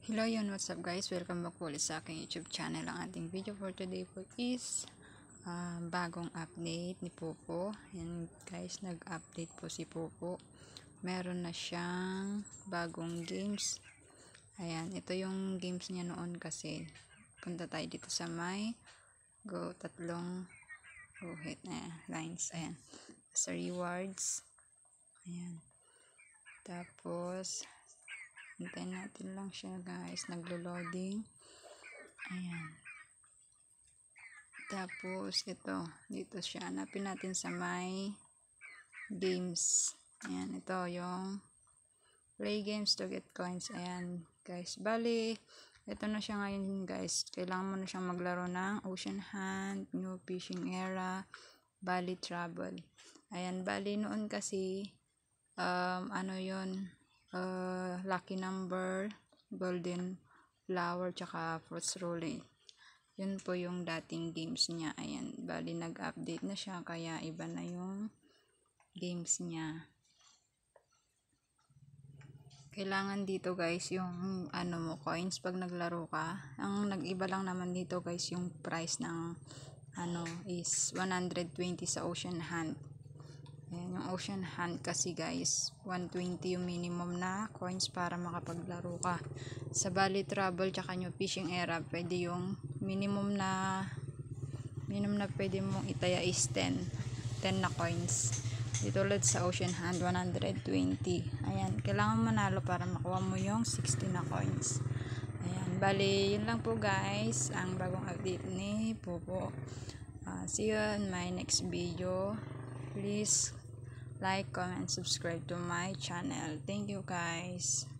Hello yun, what's up guys? Welcome back po ulit sa aking YouTube channel. Ang ating video for today po is bagong update ni Popo. Yan guys, nag-update po si Popo. Meron na siyang bagong games. Ayan, ito yung games niya noon kasi. Punta tayo dito sa may tatlong hit na lines. Ayan, sa rewards. Ayan. Tapos hintayin natin lang siya guys, naglo-loading. Ayan. Tapos ito, dito siya, hanapin natin sa my games. Ayan, ito yung play games to get coins. Ayan guys, bali ito na siya ngayon guys. Kailangan mo na siyang maglaro ng Ocean Hunt, New Fishing Era, Bali Travel. Ayan, bali noon kasi ano yun, lucky number, golden flower, tsaka fruits rolling. Yun po yung dating games niya. Ayan, bali nag-update na siya kaya iba na yung games niya. Kailangan dito guys yung ano mo, coins pag naglaro ka. Ang nag-iba lang naman dito guys yung price ng ano is 120 sa Ocean Hunt. Ayan, yung Ocean Hunt kasi guys, 120 yung minimum na coins para makapaglaro ka. Sa Bali Travel tsaka New Fishing Era, pwede yung minimum na pwede mong itaya is 10 na coins. Dito ulit sa Ocean Hunt, 120. Ayan, kailangan manalo para makuha mo yung 60 na coins. Ayan, bali, yun lang po guys, ang bagong update ni Popo. See you in my next video. Please like, comment, subscribe to my channel. Thank you guys.